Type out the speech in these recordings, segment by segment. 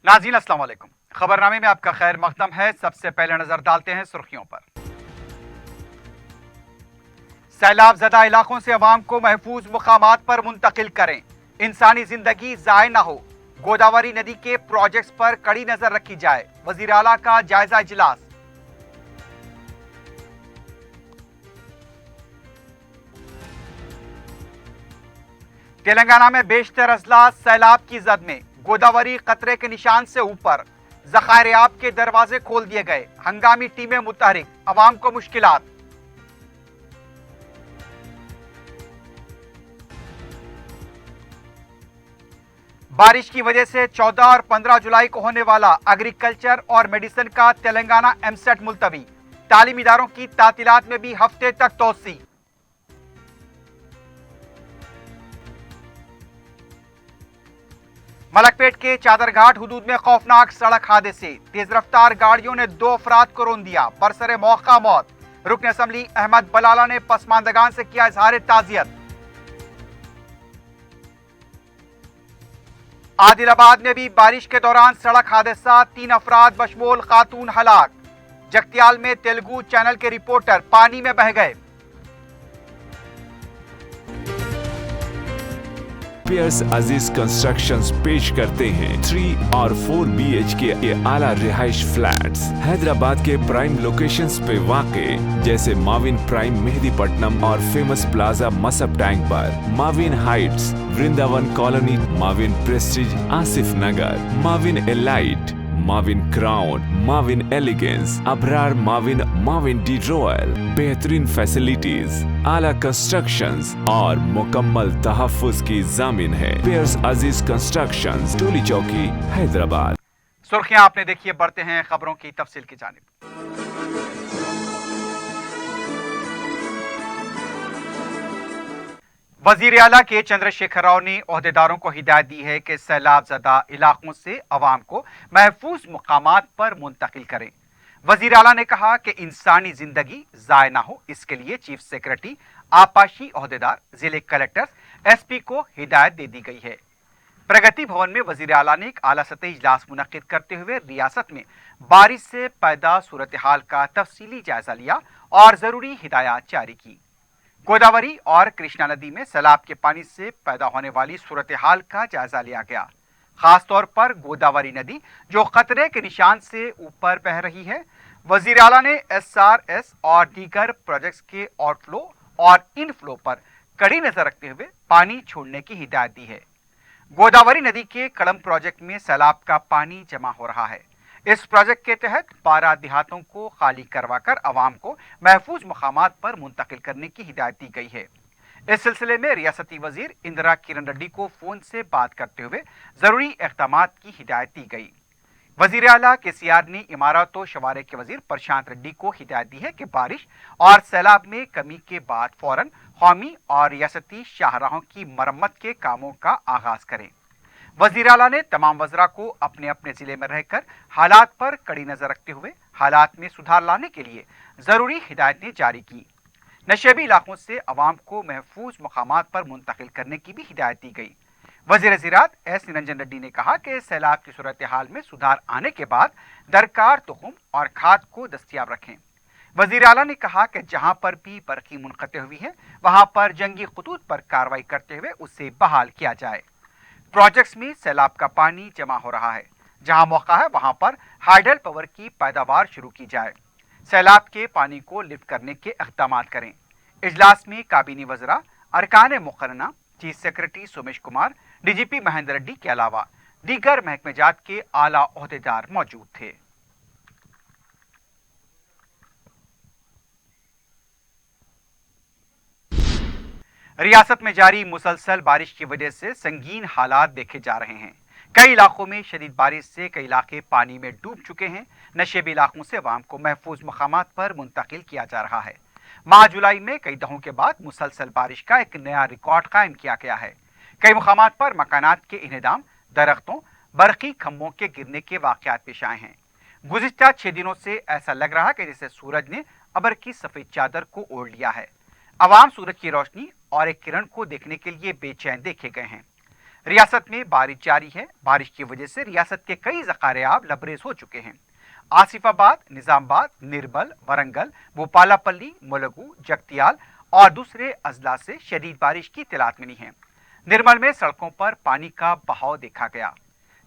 नाज़रीन अस्सलाम वालेकुम। खबरनामे में आपका खैर मकदम है। सबसे पहले नजर डालते हैं सुर्खियों पर। सैलाब ज़दा इलाकों से अवाम को महफूज मुकामात पर मुंतकिल करें, इंसानी जिंदगी ज़ाय न हो। गोदावरी नदी के प्रोजेक्ट्स पर कड़ी नजर रखी जाए, वज़ीर आला का जायजा इजलास। तेलंगाना में बेशतर अजला सैलाब की जद में, गोदावरी खतरे के निशान से ऊपर। ज़खायर आब के दरवाजे खोल दिए गए, हंगामी टीमें मुतहरिक, अवाम को मुश्किलात। बारिश की वजह से 14 और 15 जुलाई को होने वाला एग्रीकल्चर और मेडिसिन का तेलंगाना एमसेट मुलतवी। तालीमी इदारों की तातीलात में भी हफ्ते तक तोसी। मलकपेट के चादरघाट हुदूद में खौफनाक सड़क हादसे, तेज रफ्तार गाड़ियों ने 2 अफराद को रौंद दिया, बरसरे मौका मौत। रुकन असम्बली अहमद बलाला ने पसमानदगान से किया इजहार ताजियत। आदिलाबाद में भी बारिश के दौरान सड़क हादसा, 3 अफराद बशमूल खातून हलाक। जगतियाल में तेलुगु चैनल के रिपोर्टर पानी में बह गए। पियर्स अजीज कंस्ट्रक्शंस पेश करते हैं 3 और 4 BHK के आला रिहाइश फ्लैट्स हैदराबाद के प्राइम लोकेशंस पे वाक़े, जैसे माविन प्राइम मेहदीपट्टनम और फेमस प्लाजा मसब टैंक पर, Mavin Heights Vrindavan Colony, Mavin Prestige Asif Nagar, Mavin Elite, Mavin Crown, Mavin Elegance, Abrar Mavin, Mavin de Royal. बेहतरीन फैसिलिटीज, आला कंस्ट्रक्शंस और मुकम्मल तहफ्फुज की जामिन है। पियर्स अजीज कंस्ट्रक्शंस, टोली चौकी, हैदराबाद। सुर्खियां आपने देखी, बढ़ते हैं खबरों की तफसील की जानिब। वजीर आला के चंद्रशेखर राव ने ओहदेदारों को हिदायत दी है कि सैलाब ज़दा इलाकों से अवाम को महफूज मुकामात पर मुंतकिल करें। वजीर आला ने कहा कि इंसानी जिंदगी ज़ाय ना हो, इसके लिए चीफ सेक्रेटरी, आपाशी ओहदेदार, जिले कलेक्टर्स, SP को हिदायत दे दी गई है। प्रगति भवन में वजीर आला ने एक आला सतही इजलास मुनक्किद करते हुए रियासत में बारिश से पैदा सूरत हाल का तफसीली जायजा लिया और जरूरी हिदायत जारी की। गोदावरी और कृष्णा नदी में सैलाब के पानी से पैदा होने वाली सूरत हाल का जायजा लिया गया। खास तौर पर गोदावरी नदी जो खतरे के निशान से ऊपर बह रही है। वजीर आला ने SRS और दीगर प्रोजेक्ट्स के आउटफ्लो और इनफ्लो पर कड़ी नजर रखते हुए पानी छोड़ने की हिदायत दी है। गोदावरी नदी के कड़म प्रोजेक्ट में सैलाब का पानी जमा हो रहा है। इस प्रोजेक्ट के तहत 12 देहातों को खाली करवाकर अवाम को महफूज मकामात पर मुंतकिल करने की हिदायत दी गई है। इस सिलसिले में रियासती वजीर इंदिरा किरण रेड्डी को फोन से बात करते हुए जरूरी इक़दामात की हिदायत दी गई। वजीर आला KCR ने इमारत और शवारे के वजीर प्रशांत रेड्डी को हिदायत दी है कि बारिश और सैलाब में कमी के बाद फौरन कौमी और रियासती शाहराहों की मरम्मत के कामों का आगाज करें। वजीर आला ने तमाम वज़रा को अपने अपने जिले में रहकर हालात पर कड़ी नजर रखते हुए हालात में सुधार लाने के लिए जरूरी हिदायतें जारी की। नशेबी इलाकों से अवाम को महफूज मकामात पर मुंतकिल करने की भी हिदायत दी गई। वज़ीर ज़राअत S निरंजन रेड्डी ने कहा कि सैलाब की सूरत हाल में सुधार आने के बाद दरकार तुखम और खाद को दस्तियाब रखें। वज़ीर आला ने कहा कि जहां पर भी बरक़ी मुनक़ते हुई है, वहां पर जंगी खतूत पर कार्रवाई करते हुए उसे बहाल किया जाए। प्रोजेक्ट्स में सैलाब का पानी जमा हो रहा है, जहां मौका है वहां पर हाइडल पावर की पैदावार शुरू की जाए। सैलाब के पानी को लिफ्ट करने के इक़दामात करें। इजलास में काबीनी वज़रा, अरकान मुक़र्रना, chief secretary Somesh Kumar, DGP Mahendra Reddy के अलावा दीगर महकमेजात के आला ओहदेदार मौजूद थे। रियासत में जारी मुसलसल बारिश की वजह से संगीन हालात देखे जा रहे हैं। कई इलाकों में शदीद बारिश से कई इलाके पानी में डूब चुके हैं। नशेबी इलाकों से अवाम को महफूज मकामात पर मुंतकिल किया जा रहा है। माह जुलाई में कई दहों के बाद मुसलसल बारिश का एक नया रिकॉर्ड कायम किया गया है। कई मुकामात पर मकानात के इन्हदाम, दरख्तों, बरक़ी खम्भों के गिरने के वाक़यात पेश आए हैं। गुज़िश्ता 6 दिनों से ऐसा लग रहा है कि जैसे सूरज ने अबर की सफ़ेद चादर को ओढ़ लिया है। अवाम सूरज की रोशनी और एक किरण को देखने के लिए बेचैन देखे गए हैं। रियासत में बारिश जारी है। बारिश की वजह से रियासत के कई ज़खारे-आब लबरेज हो चुके हैं। आसिफाबाद, निजामाबाद, निर्मल, वरंगल, भूपालापल्ली, मुलुगु, जगतियाल और दूसरे अजला से शदीद बारिश की इत्तलात मिली हैं। निर्मल में सड़कों पर पानी का बहाव देखा गया।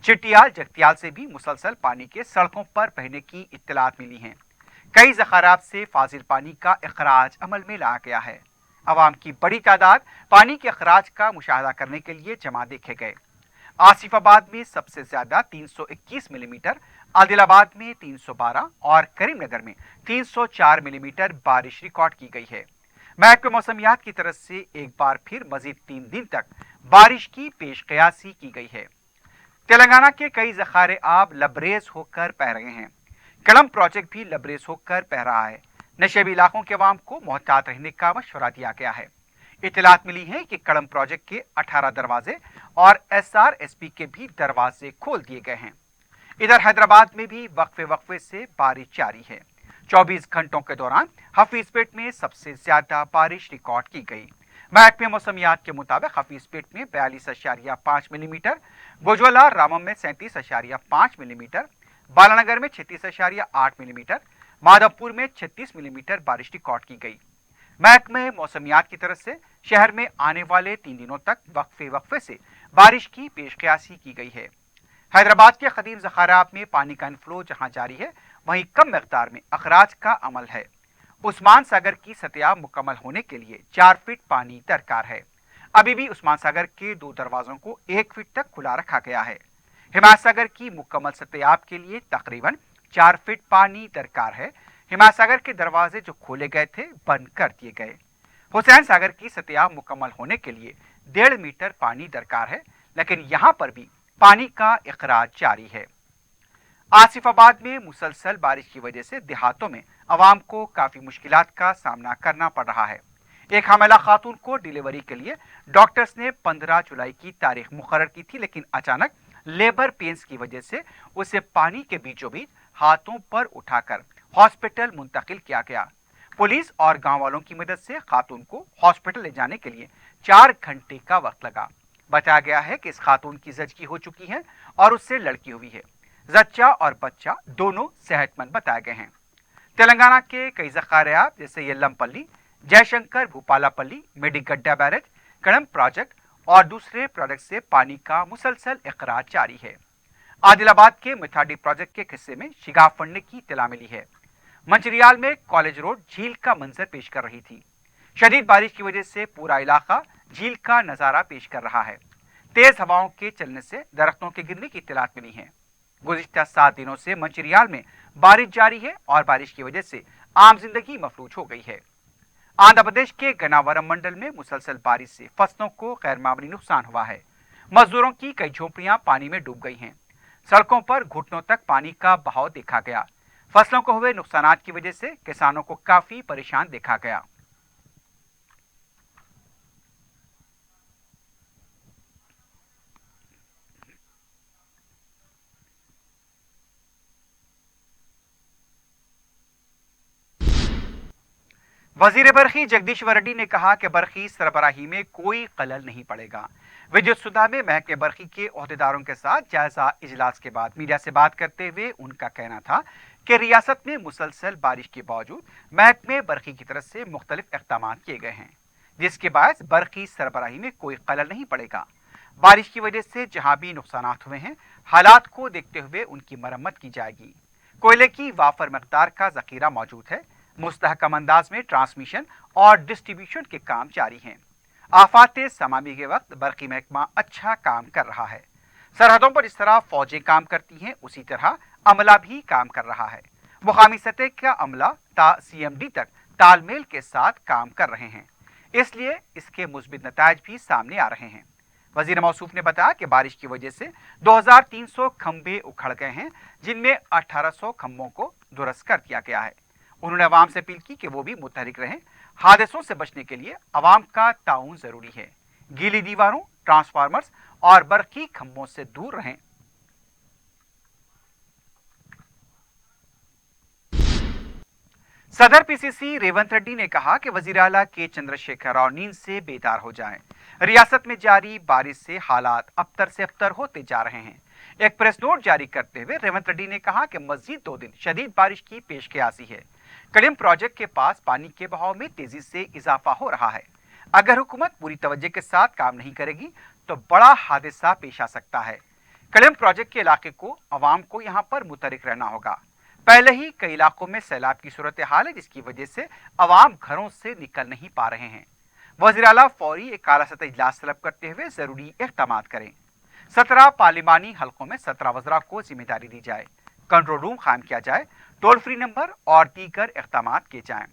चिटियाल, जगतियाल से भी मुसलसल पानी के सड़कों पर बहने की इत्तलात मिली हैं। कई ज़खारात से फाजिल पानी का अखराज अमल में लाया गया है। अवाम की बड़ी तादाद पानी के अखराज का मुशाहदा करने के लिए जमा देखे गए। आसिफाबाद में सबसे ज्यादा 321 मिलीमीटर, आदिलाबाद में 312 और करीमनगर में 304 मिलीमीटर बारिश रिकॉर्ड की गई है। महकमे मौसमियात की तरफ से एक बार फिर मजीद 3 दिन तक बारिश की पेशकयासी की गई है। तेलंगाना के कई ज़खारे आब लबरेज होकर बह रहे हैं। कलम प्रोजेक्ट भी लबरेज होकर बह रहा है। नशेबी इलाकों के अवाम को मोहतात रहने का मशवरा दिया गया है। इतलात मिली है कि कड़म प्रोजेक्ट के 18 दरवाजे और SRSP के भी दरवाजे खोल दिए गए हैं। इधर हैदराबाद में भी वक्फे वक्फे से बारिश जारी है। 24 घंटों के दौरान हफीजपेट में सबसे ज्यादा बारिश रिकॉर्ड की गई। महकमे मौसमियात के मुताबिक हफीजपेट में 42.5 मिलीमीटर, गोजवाला रामम में 37.5 मिलीमीटर, बालानगर में 36.8 मिलीमीटर, माधवपुर में 36 मिलीमीटर बारिश रिकॉर्ड की गई। महकमे मौसमियात की तरफ से शहर में आने वाले 3 दिनों तक वक्फे वक्फे से बारिश की पेशकयासी की गई है। हैदराबाद के कदीम ज़खारात में पानी का इनफ्लो जहां जारी है, वहीं कम मकदार में अखराज का अमल है। उस्मान सागर की सतह मुकम्मल होने के लिए 4 फीट पानी दरकार है। अभी भी उस्मान सागर के 2 दरवाजों को 1 फीट तक खुला रखा गया है। हिमायत सागर की मुकम्मल सतयाब के लिए तकरीबन 4 फीट पानी दरकार है। हिमायत सागर के दरवाजे जो खोले गए थे बंद कर दिए गए। हुसैन सागर की सतयाब मुकम्मल होने के लिए 1.5 मीटर पानी दरकार है, लेकिन यहां पर भी पानी का इखराज जारी है। आसिफाबाद में मुसलसल बारिश की वजह से देहातों में अवाम को काफी मुश्किलात का सामना करना पड़ रहा है। एक हामिला खातून को डिलीवरी के लिए डॉक्टर्स ने 15 जुलाई की तारीख मुकर्रर की थी, लेकिन अचानक लेबर पेन्स की वजह से उसे पानी के बीचों बीच हाथों पर उठाकर हॉस्पिटल मुंतकिल किया गया। पुलिस और गांव वालों की मदद से खातून को हॉस्पिटल ले जाने के लिए 4 घंटे का वक्त लगा। बताया गया है कि इस खातून की जच्ची हो चुकी है और उससे लड़की हुई है। जच्चा और बच्चा दोनों सेहतमंद बताए गए हैं। तेलंगाना के कई ज़खारे-आब जैसे येल्लमपल्ली, जयशंकर, भूपालापल्ली, मेडिगड्डा बैरेज, कड़म प्रोजेक्ट और दूसरे प्रोजेक्ट से पानी का मुसलसल इखराज जारी है। आदिलाबाद के मिथाडी प्रोजेक्ट के हिस्से में शिगाफ फंडने की इत्तला मिली है। मंचरियाल में कॉलेज रोड झील का मंजर पेश कर रही थी। शदीद बारिश की वजह से पूरा इलाका झील का नजारा पेश कर रहा है। तेज हवाओं के चलने से दरख्तों के गिरने की इत्तलात मिली है। गुज़िश्ता 7 दिनों से मंचरियाल में बारिश जारी है और बारिश की वजह से आम जिंदगी मफलूज हो गई है। आंध्र प्रदेश के गन्नावरम मंडल में मुसलसल बारिश से फसलों को गैरमामूली नुकसान हुआ है। मजदूरों की कई झोपड़ियां पानी में डूब गई हैं। सड़कों पर घुटनों तक पानी का बहाव देखा गया। फसलों को हुए नुकसान की वजह से किसानों को काफी परेशान देखा गया। वजीर बरखी जगदीश्वर रेड्डी ने कहा कि बरखी सरबराही में कोई खलल नहीं पड़ेगा। विद्युत सुधा में महकमे बरखी के ओहदेदारों के साथ जायजा इजलास के बाद मीडिया से बात करते हुए उनका कहना था कि रियासत में मुसलसल बारिश के बावजूद महकमे बरखी की तरफ से मुख्तलिफ इक़दाम किए गए हैं, जिसके बायस बरखी सरबराही में कोई खलल नहीं पड़ेगा। बारिश की वजह से जहां भी नुकसान हुए हैं, हालात को देखते हुए उनकी मरम्मत की जाएगी। कोयले की वाफर मकदार का जखीरा मौजूद है। मुस्तहकम अंदाज में ट्रांसमिशन और डिस्ट्रीब्यूशन के काम जारी हैं। आफात समामी के वक्त बरकी महकमा अच्छा काम कर रहा है। सरहदों पर जिस तरह फौजें काम करती हैं, उसी तरह अमला भी काम कर रहा है। मुकामी सतह का अमला ता CMD तक तालमेल के साथ काम कर रहे हैं, इसलिए इसके मुस्बित नतायज भी सामने आ रहे हैं। वजीर मौसूफ ने बताया कि बारिश की वजह से 2300 खंबे उखड़ गए हैं, जिनमें 1800 खंभों को दुरुस्त कर दिया गया है। उन्होंने अवाम से अपील की कि वो भी मुतहरिक रहें। हादसों से बचने के लिए अवाम का ताउन जरूरी है। गीली दीवारों, ट्रांसफार्मर्स और बरकी खंभों से दूर रहें। सदर पीसीसी रेवंत रेड्डी ने कहा कि वजीर आला के चंद्रशेखर राव नींद से बेदार हो जाएं। रियासत में जारी बारिश से हालात अबतर से अबतर होते जा रहे हैं। एक प्रेस नोट जारी करते हुए रेवंत रेड्डी ने कहा कि मजीद 2 दिन शदीद बारिश की पेशकयासी है। कड़िम प्रोजेक्ट के पास पानी के बहाव में तेजी से इजाफा हो रहा है। अगर हुकूमत पूरी तवज्जो के साथ काम नहीं करेगी तो बड़ा हादसा पेश आ सकता है। कड़िम प्रोजेक्ट के इलाके को अवाम को यहाँ पर मुतरिक रहना होगा। पहले ही कई इलाकों में सैलाब की सूरत हाल है, जिसकी वजह से अवाम घरों से निकल नहीं पा रहे हैं। वज़ीर आला फौरी एक आला सतह इजलास तलब करते हुए जरूरी इक़दाम करें। 17 पार्लिमानी हलकों में 17 वज़रा को जिम्मेदारी दी जाए, कंट्रोल रूम कायम किया जाए, टोल फ्री नंबर और दीगर इक़दाम किए जाएं।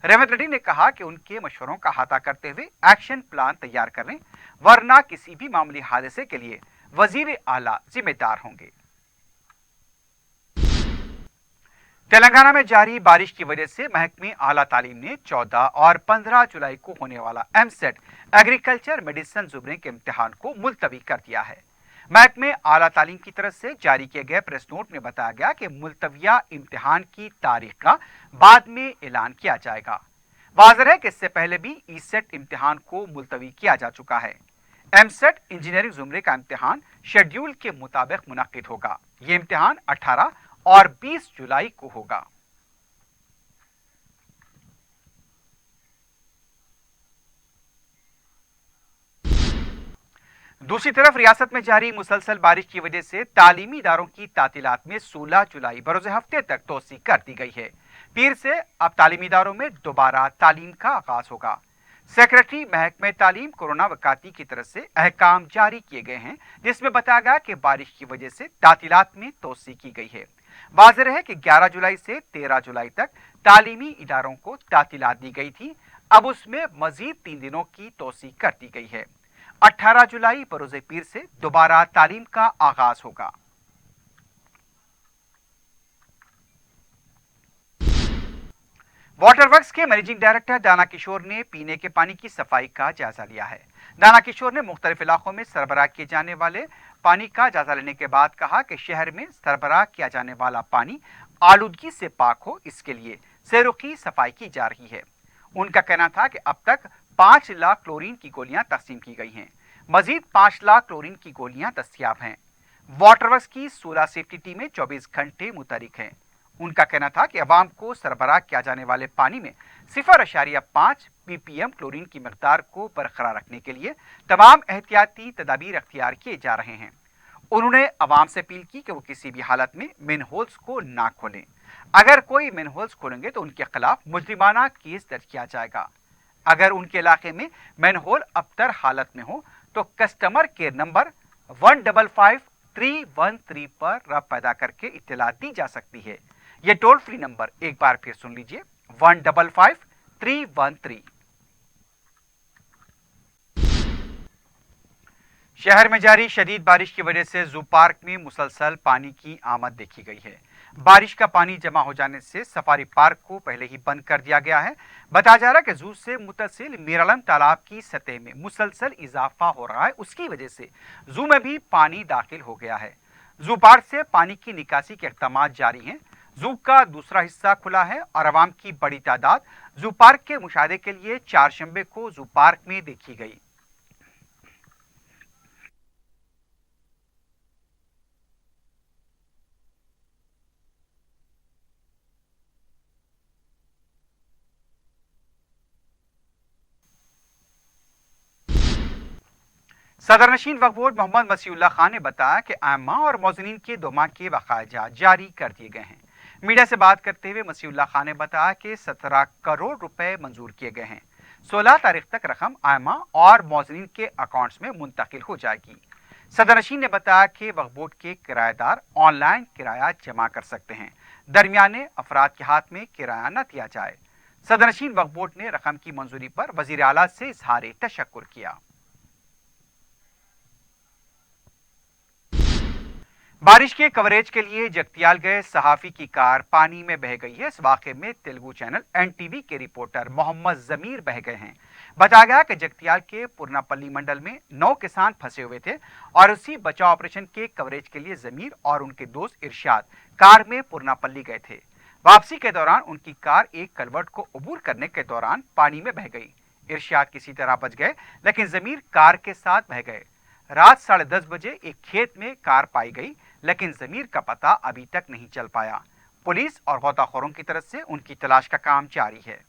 रेवंत रेड्डी ने कहा कि उनके मशवरों का अहाता करते हुए एक्शन प्लान तैयार करें, वरना किसी भी मामूली हादसे के लिए वज़ीर आला जिम्मेदार होंगे। तेलंगाना में जारी बारिश की वजह से महकमे आला तालीम ने 14 और 15 जुलाई को होने वाला एमसेट एग्रीकल्चर मेडिसिन जुमरे के इम्तिहान को मुलतवी कर दिया है। महकमे आला तालीम की तरफ से जारी किए गए प्रेस नोट में बताया गया कि मुलतविया इम्तिहान की तारीख का बाद में ऐलान किया जाएगा। वाज़ेह है कि इससे पहले भी ई-सेट इम्तिहान को मुलतवी किया जा चुका है। एमसेट इंजीनियरिंग जुमरे का इम्तिहान शेड्यूल के मुताबिक मुनक्किद होगा। ये इम्तिहान 18 और 20 जुलाई को होगा। दूसरी तरफ रियासत में जारी मुसलसल बारिश की वजह से तालीमी इदारों की तातीलात में 16 जुलाई बरोज़ हफ्ते तक तोसी कर दी गई है। पीर से अब तालीमी इदारों में दोबारा तालीम का आगाज होगा। सेक्रेटरी महकमे तालीम कोरोना वकाती की तरफ से अहकाम जारी किए गए हैं, जिसमें बताया गया कि बारिश की वजह से तातीलात में तोसी की गई है। वाज़ेह है कि 11 जुलाई से 13 जुलाई तक तालीमी इदारों को तातीलात दी गई थी। अब उसमें मजीद 3 दिनों की तोसी कर दी गई है। 18 जुलाई बरोज़ पीर से दोबारा तालीम का आगाज होगा। वाटर वर्क्स के मैनेजिंग डायरेक्टर दाना किशोर ने पीने के पानी की सफाई का जायजा लिया है। दाना किशोर ने मुख्तलिफ इलाकों में सरबराह किए जाने वाले पानी का जायजा लेने के बाद कहा कि शहर में सरबराह किया जाने वाला पानी आलूदगी से पाक हो, इसके लिए सेरुखी सफाई की जा रही है। उनका कहना था कि अब तक 5 लाख क्लोरीन की गोलियां तकसीम की गई हैं। मजीद 5 लाख क्लोरीन की गोलियां दस्तियाब हैं। वाटर वर्क्स की 16 सेफ्टी टीमें 24 घंटे मुतहरिक हैं। उनका कहना था कि अवाम को सरबराह किया जाने वाले पानी में 0.5 ppm क्लोरीन की मकदार को बरकरार रखने के लिए तमाम एहतियाती तदाबीर अख्तियार किए जा रहे हैं। उन्होंने अवाम से अपील की कि वो किसी भी हालत में मैनहोल्स को ना खोलें। अगर कोई मैनहोल्स खोलेंगे तो उनके खिलाफ मुजरिमाना केस दर्ज किया जाएगा। अगर उनके इलाके में मैनहोल अबतर हालत में हो तो कस्टमर केयर नंबर 155313 पर रब्त पैदा करके इत्तला दी जा सकती है। ये टोल फ्री नंबर एक बार फिर सुन लीजिए, 155313। शहर में जारी शदीद बारिश की वजह से जू पार्क में मुसलसल पानी की आमद देखी गई है। बारिश का पानी जमा हो जाने से सफारी पार्क को पहले ही बंद कर दिया गया है। बताया जा रहा है कि जू से मुतसिल मीरालम तालाब की सतह में मुसलसल इजाफा हो रहा है, उसकी वजह से जू में भी पानी दाखिल हो गया है। जू पार्क से पानी की निकासी के इक़दाम जारी हैं। जू का दूसरा हिस्सा खुला है और आवाम की बड़ी तादाद जू पार्क के मुशाहदे के लिए 4 शंबे को जू पार्क में देखी गई। सदर नशीन वक्फ बोर्ड मोहम्मद मसीउल्लाह खान ने बताया कि आमा और मौजनीन के 2 माह के बकाया जारी कर दिए गए हैं। मीडिया से बात करते हुए मसीउल्लाह खान ने बताया कि 17 करोड़ रुपए मंजूर किए गए हैं। 16 तारीख तक रकम आमा और मौजनीन के अकाउंट्स में मुंतकिल हो जाएगी। सदर नशीन ने बताया कि वक्फ बोर्ड के किराएदार ऑनलाइन किराया जमा कर सकते हैं। दरमियाने अफराद के हाथ में किराया न दिया जाए। सदर नशीन वक्फ बोर्ड ने रकम की मंजूरी पर वजीर आला से इजहार तशक्कुर किया। बारिश के कवरेज के लिए जगतियाल गए सहाफी की कार पानी में बह गई है। इस वाक़े में तेलुगु चैनल एनटीवी के रिपोर्टर मोहम्मद जमीर बह गए हैं। बताया गया कि जगतियाल के पुरनापल्ली मंडल में 9 किसान फंसे हुए थे और उसी बचाव ऑपरेशन के कवरेज के लिए जमीर और उनके दोस्त इरशाद कार में पुरनापल्ली गए थे। वापसी के दौरान उनकी कार एक कलवर्ट को अबूर करने के दौरान पानी में बह गई। इरशाद किसी तरह बच गए, लेकिन जमीर कार के साथ बह गए। रात 10:30 बजे एक खेत में कार पाई गई, लेकिन जमीर का पता अभी तक नहीं चल पाया। पुलिस और गौताखोरों की तरफ से उनकी तलाश का काम जारी है।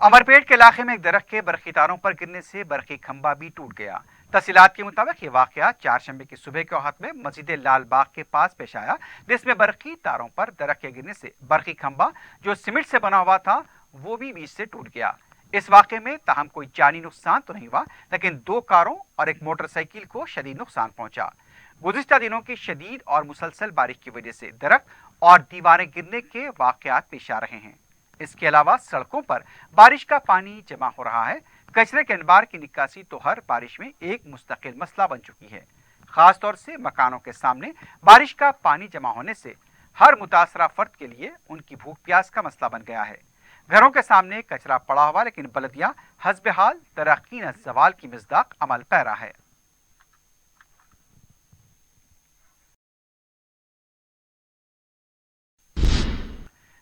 अमरपेट के इलाके में एक दरख्त के बरखी तारों पर गिरने से बरखी खंभा भी टूट गया। तफसीलात के मुताबिक ये वाकया चारशंबे की सुबह के वक्त में मस्जिद लाल बाग के पास पेश आया, जिसमें बरखी तारों पर दरख्त के गिरने से बरखी खंभा जो सीमेंट से बना हुआ था वो भी बीच से टूट गया। इस वाकये में ताहम कोई जानी नुकसान तो नहीं हुआ, लेकिन 2 कारों और एक मोटरसाइकिल को शदीद नुकसान पहुंचा। गुज़िश्ता दिनों की शदीद और मुसलसल बारिश की वजह से दरख्त और दीवारें गिरने के वाकयात पेश आ रहे हैं। इसके अलावा सड़कों पर बारिश का पानी जमा हो रहा है। कचरे के अनबार की निकासी तो हर बारिश में एक मुस्तकिल मसला बन चुकी है। खास तौर से मकानों के सामने बारिश का पानी जमा होने से हर मुतासरा फर्द के लिए उनकी भूख प्यास का मसला बन गया है। घरों के सामने कचरा पड़ा हुआ, लेकिन बलदिया हस्ब हाल तरक्की न जवाल की मिज़दाक अमल पैरा है।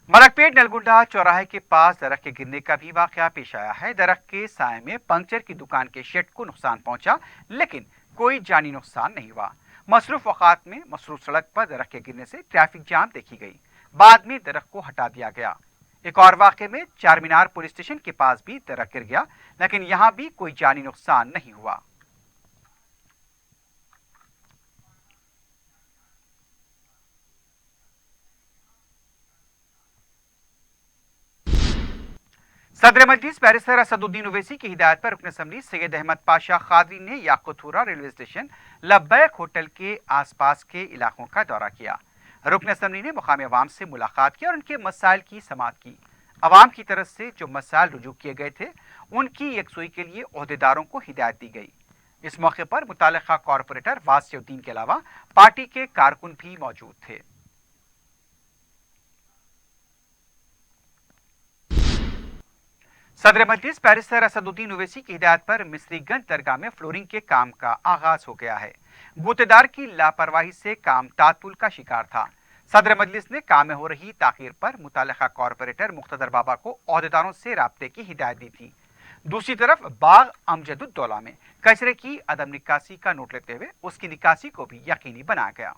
मलकपेट नलगुंडा चौराहे के पास दरख्त के गिरने का भी वाकया पेश आया है। दरख्त के साए में पंक्चर की दुकान के शेड को नुकसान पहुंचा, लेकिन कोई जानी नुकसान नहीं हुआ। मसरूफ औकात में मसरूफ सड़क पर दरख्त के गिरने से ट्रैफिक जाम देखी गई। बाद में दरख्त को हटा दिया गया। एक और वाकये में चारमीनार पुलिस स्टेशन के पास भी दरख्त गिर गया, लेकिन यहां भी कोई जानी नुकसान नहीं हुआ। सदर मजलिस बैरिस्टर असदुद्दीन ओवैसी की हिदायत पर रुकन असम्बली सैयद अहमद पाशा खादरी ने याकुतपुरा रेलवे स्टेशन लब्बैक होटल के आसपास के इलाकों का दौरा किया। रुकन असम्बली ने मुकामी अवाम से मुलाकात की और उनके मसाइल की समाअत की। अवाम की तरफ से जो मसाइल रुजू किए गए थे उनकी यकसुई के लिए ओहदेदारों को हिदायत दी गई। इस मौके पर मुतालिका कॉरपोरेटर वासिउद्दीन के अलावा पार्टी के कारकुन भी मौजूद थे। सदर मजलिस बैरिस्टर असदुद्दीन ओवैसी की हिदायत पर मिस्रीगंज दरगाह में फ्लोरिंग के काम का आगाज हो गया है। बूतेदार की लापरवाही से काम तातुल का शिकार था। सदर मजलिस ने काम में हो रही ताखीर पर मुतालिका कॉरपोरेटर मुख्तदर बाबा को ओहदेदारों से राब्ते की हिदायत दी थी। दूसरी तरफ बाग अमजदुद्दौला में कचरे की अदम निकासी का नोट लेते हुए उसकी निकासी को भी यकीनी बनाया गया।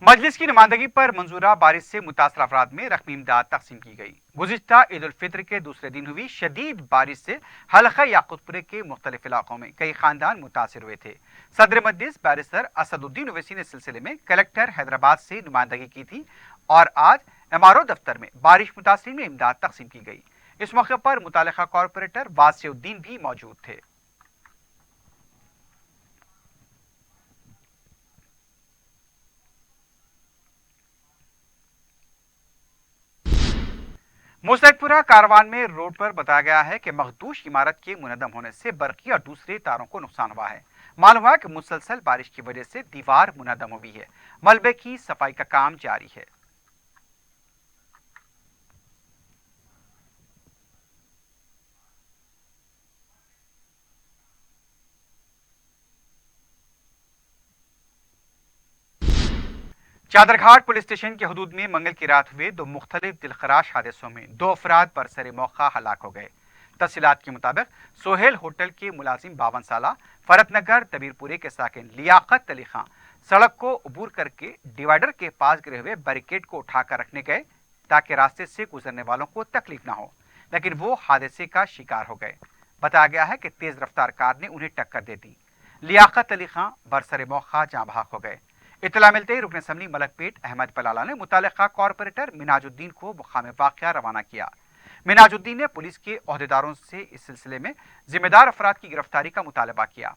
मजलिस की नुमाइंदगी पर मंजूरा बारिश से मुतासर अफराद में रकमी इमदाद तकसीम की गई। गुज़िश्ता ईद उल फित्र के दूसरे दिन हुई शदीद बारिश से हलका याकुतपुरे के मुख्तलिफ इलाकों में कई खानदान मुतासर हुए थे। सदर मजलिस बैरिस्टर असदुद्दीन ओवैसी ने सिलसिले में कलेक्टर हैदराबाद से नुमाइंदगी की थी और आज एमआरओ दफ्तर में बारिश मुतासरीन में इमदाद तकसीम की गई। इस मौके पर मुतालिका कॉरपोरेटर वासिउद्दीन भी मौजूद थे। मुस्तफपुरा कारवान में रोड पर बताया गया है कि मखदूश इमारत के मुनदम होने से बरकी और दूसरे तारों को नुकसान हुआ है। मालूम हुआ कि मुसलसल बारिश की वजह से दीवार मुनदम हुई है। मलबे की सफाई का काम जारी है। चादरघाट पुलिस स्टेशन के हदूद में मंगल की रात हुए 2 मुख्तलिफ दिलखराश हादसों में 2 अफराद बरसरे मौका हलाक हो गए। तफसीलात के मुताबिक सोहेल होटल के मुलाजिम 52 साला फरतनगर तबीरपुरे के साकिन लियाकत अली खां सड़क को अबूर करके डिवाइडर के पास गिरे हुए बैरिकेड को उठाकर रखने गए ताकि रास्ते से गुजरने वालों को तकलीफ ना हो, लेकिन वो हादसे का शिकार हो गए। बताया गया है कि तेज रफ्तार कार ने उन्हें टक्कर दे दी। लियाकत अली खां बरसरे मौका जाँ बहक हो गए। इतला मिलते ही रुकन असम्बली मलकपेट अहमद पलाला ने मुतालिका कॉरपोरेटर मिनाजुद्दीन को मुकाम वाक़या रवाना किया। मिनाजुद्दीन ने पुलिस के ओहदेदारों से इस सिलसिले में जिम्मेदार अफराद की गिरफ्तारी का मुतालबा किया।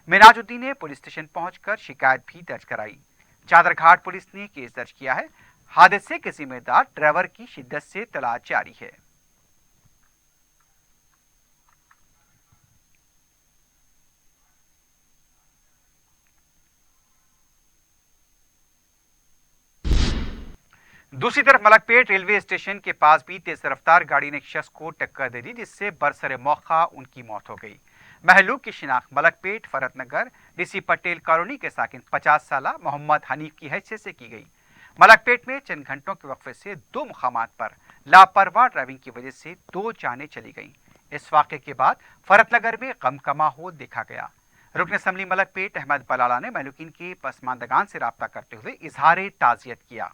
मिनाजुद्दीन ने पुलिस स्टेशन पहुंचकर शिकायत भी दर्ज कराई। चादरघाट पुलिस ने केस दर्ज किया है। हादसे के जिम्मेदार ड्राइवर की शिद्दत से तलाश जारी है। दूसरी तरफ मलकपेट रेलवे स्टेशन के पास भी तेज रफ्तार गाड़ी ने एक शख्स को टक्कर दे दी, जिससे बरसरे मौका उनकी मौत हो गई। महलूक की शिनाख्त मलकपेट फरतनगर डीसी पटेल कॉलोनी के साकिन 50 साल मोहम्मद हनीफ की हैसियत से की गई। मलकपेट में चंद घंटों के वक्फे से 2 मुकामात पर लापरवाह ड्राइविंग की वजह से 2 जानें चली गईं। इस वाक़े के बाद फरतनगर में गमगमा हो देखा गया। रुकन असम्बली मलकपेट अहमद बलाला ने महलूकीन के पसमानदगान से राब्ता करते हुए इजहार ताज़ियत किया।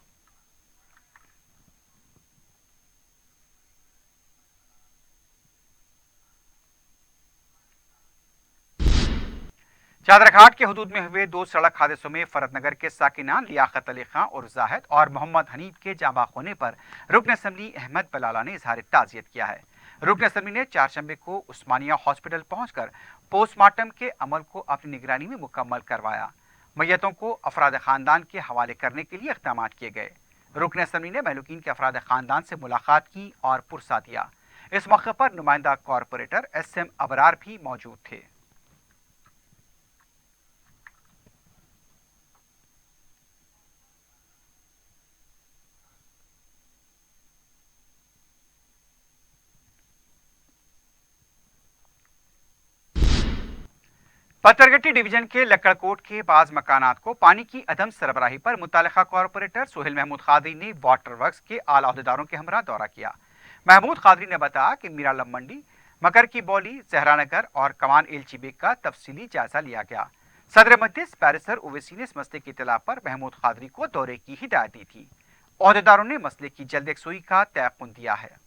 चादरघाट के हदूद में हुए 2 सड़क हादसों में फरतनगर के साकिनान लियाकत अली खां और जाहिद और मोहम्मद हनीफ के जाबाक होने पर रुकन असम्बली अहमद बलाला ने इजहार ताज़ियत किया है। रुकन असम्बली ने 4 शंबे को उस्मानिया हॉस्पिटल पहुंचकर पोस्टमार्टम के अमल को अपनी निगरानी में मुकम्मल करवाया। मैयतों को अफराद खानदान के हवाले करने के लिए इक़दाम किए गए। रुकन असम्बली ने महलूकीन के अफराद खानदान से मुलाकात की और पुरसा दिया। इस मौके पर नुमाइंदा कॉरपोरेटर SM अबरार भी मौजूद थे। पत्थरगट्टी डिवीजन के लक्कड़कोट के बाज मकानात को पानी की अदम सरबराही पर मुतालिका कॉरपोरेटर सोहेल महमूद खादरी ने वाटर वर्क्स के आला अहदेदारों के हमरा दौरा किया। महमूद खादरी ने बताया कि मीरालम मंडी, मकर की बौली, जहरानगर और कमान एलची बेग का तफसीली जायजा लिया गया। सदर मजलिस बैरिस्टर ओवैसी ने इस मसले की इत्तला पर महमूद खादरी को दौरे की हिदायत दी थी। अहदेदारों ने मसले की जल्द यकसुई का तयक्कुन दिया है।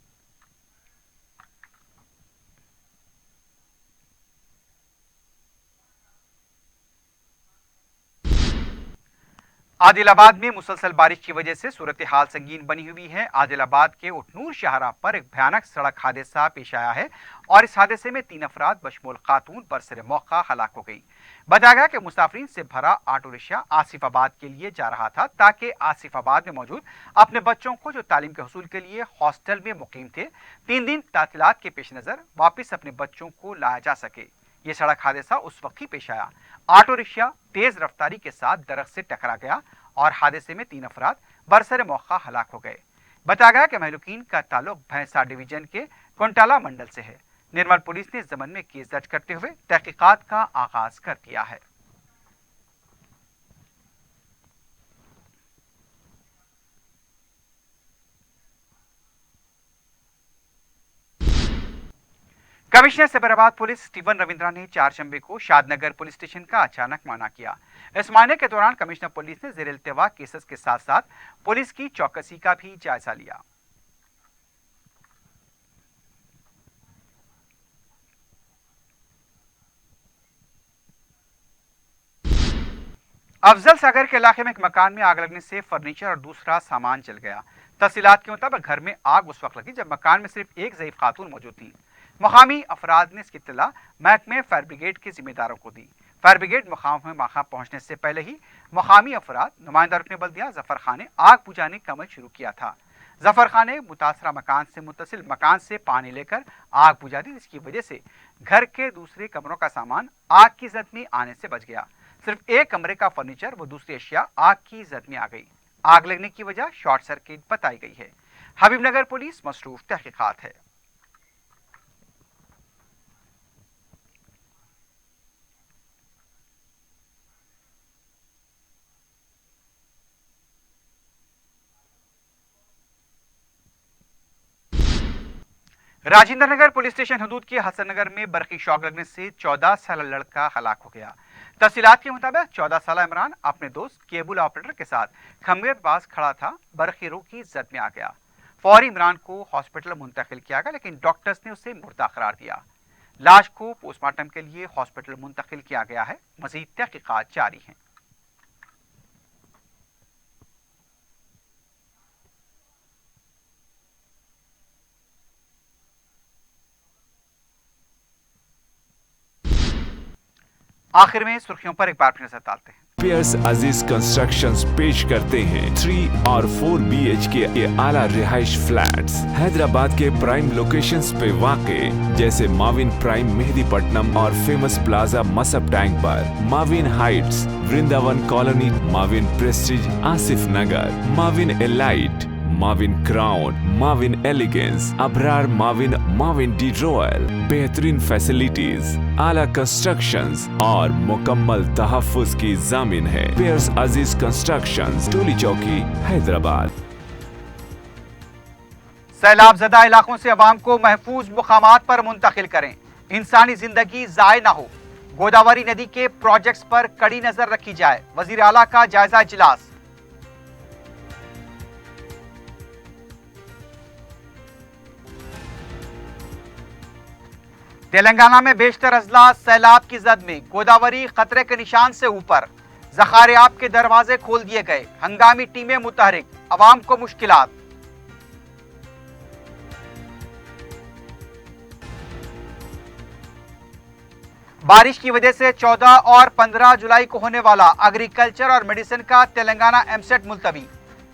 आदिलाबाद में मुसलसल बारिश की वजह से सूरत हाल संगीन बनी हुई है। आदिलाबाद के उटनूर शाहरा पर एक भयानक सड़क हादसा पेश आया है और इस हादसे में 3 अफराद बशमूल खातून बरसरे मौका हलाक हो गई। बताया गया कि मुसाफिरीन से भरा ऑटो रिक्शा आसिफाबाद के लिए जा रहा था ताकि आसिफाबाद में मौजूद अपने बच्चों को जो तालीम के हसूल के लिए हॉस्टल में मुकीम थे 3 दिन तातीलात के पेश नज़र वापस अपने बच्चों को लाया जा सके। ये सड़क हादसा उस वक्त ही पेश आया। ऑटो रिक्शा तेज रफ्तारी के साथ दरख्त से टकरा गया और हादसे में 3 अफराद बरसरे मौका हलाक हो गए। बताया गया कि महलूकीन का ताल्लुक भैंसा डिवीजन के कुंटाला मंडल से है। निर्मल पुलिस ने इस ज़मन में केस दर्ज करते हुए तहकीकात का आगाज कर दिया है। Commissioner Cyberabad police Steven Ravindra ने 4 शंबे को शादनगर पुलिस स्टेशन का अचानक माना किया। इस मायने के दौरान कमिश्नर पुलिस ने ज़ेर इल्तिवा केसेस के साथ साथ पुलिस की चौकसी का भी जायजा लिया। अफजल सागर के इलाके में एक मकान में आग लगने से फर्नीचर और दूसरा सामान जल गया। तफसीलात के मुताबिक घर में आग उस वक्त लगी जब मकान में सिर्फ एक ज़ईफ खातून मौजूद थी। मकामी अफराद ने इसकी इत्तला महकमे फायर ब्रिगेड के जिम्मेदारों को दी। फायर ब्रिगेड मकाम में मौका पहुंचने से पहले ही मकामी अफराद नुमाइंदा रुकने बल्दिया जफर खान ने आग बुझाने का अमल शुरू किया था। जफर खान ने मुतासरा मकान से मुत्तसिल मकान से पानी लेकर आग बुझा दी, जिसकी वजह से घर के दूसरे कमरों का सामान आग की जद में आने से बच गया। सिर्फ एक कमरे का फर्नीचर व दूसरी अशिया आग की जद में आ गई। आग लगने की वजह शॉर्ट सर्किट बताई गई है। हबीबनगर पुलिस मसरूफ तहकीकात है। राजेंद्र नगर पुलिस स्टेशन हदूद के हसन नगर में बरकी शॉक लगने से 14 साल लड़का हलाक हो गया। तफसीलात के मुताबिक 14 साल इमरान अपने दोस्त केबल ऑपरेटर के साथ खंबे के पास खड़ा था। बरकी रूह की जद में आ गया। फौरी इमरान को हॉस्पिटल मुंतकिल किया गया, लेकिन डॉक्टर्स ने उसे मुर्दा करार दिया। लाश को पोस्टमार्टम के लिए हॉस्पिटल मुंतकिल किया गया है। मजीद तहकीकात जारी हैं। आखिर में सुर्खियों पर एक बार फिर नजर डालते हैं। पियर्स अजीज कंस्ट्रक्शंस पेश करते हैं 3 और 4 BHK के आला रिहाइश फ्लैट्स हैदराबाद के प्राइम लोकेशंस पे वाक़े, जैसे माविन प्राइम मेहदीपट्टनम और फेमस प्लाजा मसब टैंक पर, Mavin Heights Vrindavan Colony, Mavin Prestige Asif Nagar, Mavin Elite, Mavin Crown, Mavin Elegance, Abrar Mavin, Mavin de Royal, बेहतरीन फैसिलिटीज, आला कंस्ट्रक्शंस और मुकम्मल तहफ्फुज की जामिन है। पेयर्स अजीज कंस्ट्रक्शंस, टोली चौकी, हैदराबाद। सैलाब ज़दा इलाकों से अवाम को महफूज मुकामात पर मुंतकिल करें, इंसानी जिंदगी ज़ाय न हो। गोदावरी नदी के प्रोजेक्ट्स पर कड़ी नजर रखी जाए, वजीर आला का जायजा इजलास। तेलंगाना में बेशतर अजला सैलाब की जद में, गोदावरी खतरे के निशान से ऊपर, ज़खारियाब के दरवाजे खोल दिए गए, हंगामी टीमें मुतहरिक, अवाम को मुश्किलात। बारिश की वजह से 14 और 15 जुलाई को होने वाला एग्रीकल्चर और मेडिसिन का तेलंगाना एमसेट मुलतवी।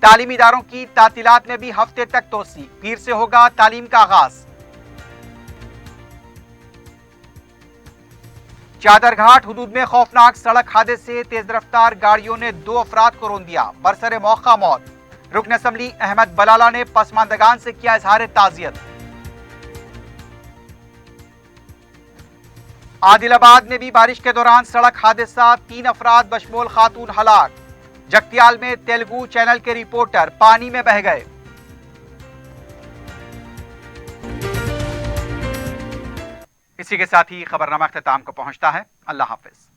तालीमी इदारों की तातीलात में भी हफ्ते तक तोसी, पीर से होगा तालीम का आगाज। चादरघाट हुदूद में खौफनाक सड़क हादसे से तेज रफ्तार गाड़ियों ने 2 अफराद को रोन दिया, बरसरे मौका मौत। रुकन असम्बली अहमद बलाला ने पसमानदगान से किया इजहार ताजियत। आदिलाबाद में भी बारिश के दौरान सड़क हादसा, 3 अफराद बशमूल खातून हलाक। जगतियाल में तेलुगु चैनल के रिपोर्टर पानी में बह गए। इसी के साथ ही खबरनामा अख्ताम को पहुंचता है। अल्लाह हाफिज।